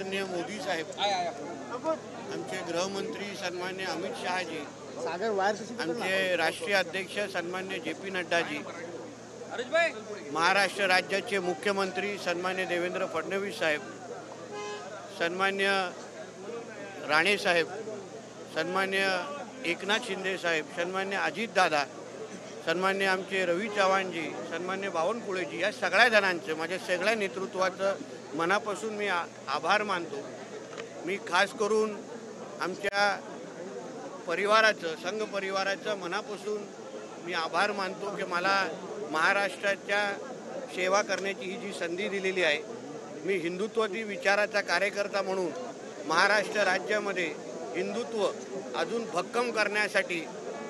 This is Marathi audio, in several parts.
आदरणीय मोदी साहेब, आमचे गृहमंत्री सन्मान्य अमित शहाजी, आमचे राष्ट्रीय अध्यक्ष सन्मान्य JP नड्डाजी, महाराष्ट्र राज्याचे मुख्यमंत्री सन्मान्य देवेंद्र फडणवीस साहेब, सन्मान्य राणे साहेब, सन्मान्य एकनाथ शिंदे साहेब, सन्मान्य अजित दादा, सन्मान्य आमचे रवी चव्हाणजी, सन्मान्य बावनकुळेजी, या सगळ्या जणांचं, माझ्या सगळ्या नेतृत्वाचं मनापासून मी आभार मानतो। मी खास करून आमच्या परिवाराचं, संघ परिवाराचं मनापासून मी आभार मानतो की मला महाराष्ट्राच्या सेवा करण्याची ही जी संधी दिलेली आहे। मी हिंदुत्ववादी विचाराचा कार्यकर्ता म्हणून महाराष्ट्र राज्यामध्ये हिंदुत्व अजून भक्कम करण्यासाठी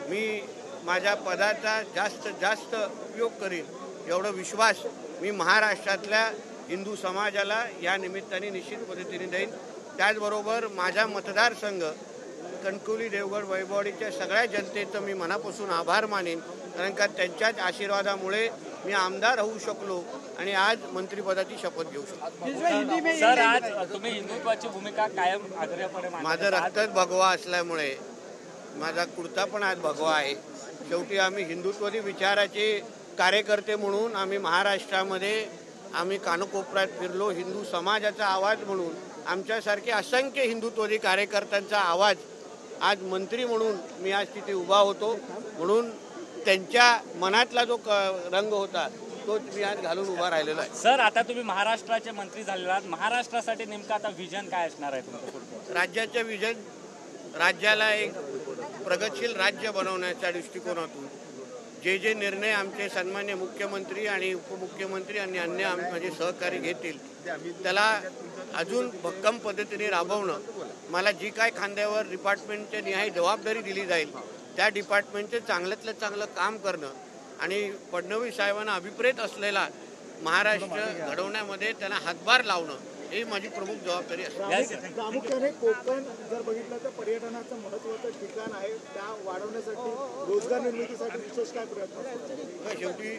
मी माझ्या पदाचा जास्तीत जास्त उपयोग करीन, एवढा विश्वास मी महाराष्ट्रातल्या हिंदू समाजाला या निमित्ताने निश्चित पद्धतीने देईन। त्याचबरोबर माझा मतदारसंघ कणकवली, देवगड, वैभववाडीच्या सगळ्या जनतेचं मी मनापासून आभार मानेन, कारण का त्यांच्याच आशीर्वादामुळे मी आमदार होऊ शकलो आणि आज मंत्रिपदाची शपथ घेऊ शकलो। सर, आज तुम्ही हिंदुत्वाची भूमिका कायम आग्रहपणे मांडता। माझं रक्तच भगवा असल्यामुळे माझा कुर्ता पण आज भगवा आहे। शेवटी आम्ही हिंदुत्ववादी विचाराचे कार्यकर्ते म्हणून आम्ही महाराष्ट्रामध्ये आम्ही कानकोपऱ्यात फिरलो। हिंदू समाजाचा आवाज म्हणून आमच्यासारखे असंख्य हिंदुत्ववादी कार्यकर्त्यांचा आवाज आज मंत्री म्हणून मी आज तिथे उभा होतो, म्हणून त्यांच्या मनातला जो रंग होता तो मी आज घालून उभा राहिलेला आहे। सर, आता तुम्ही महाराष्ट्राचे मंत्री झालेला आहात, महाराष्ट्रासाठी नेमकं आता विजन काय असणार आहे तुमचं? राज्याचं विजन, राज्याला एक प्रगतशील राज्य बनवण्याच्या दृष्टिकोनातून जे जे निर्णय आमचे सन्मान्य मुख्यमंत्री आणि उपमुख्यमंत्री आणि अन्य माझे सहकारी घेतील त्याला अजून भक्कम पद्धतीने राबवणं, मला जी काय खांद्यावर डिपार्टमेंटच्या निहाय जबाबदारी दिली जाईल त्या डिपार्टमेंटचे चांगल्यातलं चांगलं काम करणं आणि फडणवीस साहेबांना अभिप्रेत असलेला महाराष्ट्र घडवण्यामध्ये त्यांना हातभार लावणं ही माझी प्रमुख जबाबदारी असते। प्रामुख्याने कोकण जर बघितलं तर पर्यटनाचं महत्त्वाचं ठिकाण आहे, त्या वाढवण्यासाठी रोजगार निर्मितीसाठी विशेष काय प्रयत्न? शेवटी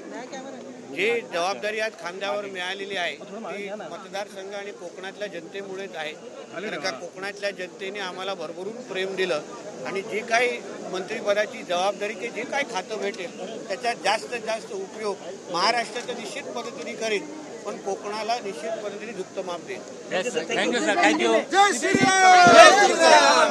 जी जबाबदारी आज खांद्यावर मिळालेली आहे ती मतदारसंघ आणि कोकणातल्या जनतेमुळेच आहे, कारण का कोकणातल्या जनतेने आम्हाला भरभरून प्रेम दिलं आणि जी काही मंत्रिपदाची जबाबदारीचे जे काही खातं भेटेल त्याच्यात जास्तीत जास्त उपयोग महाराष्ट्राच्या निश्चित पद्धतीने करेन, पण कोकणाला निश्चित पद्धतीने झुकतं माप देईल। Thank you sir, thank you. जय श्रीराम।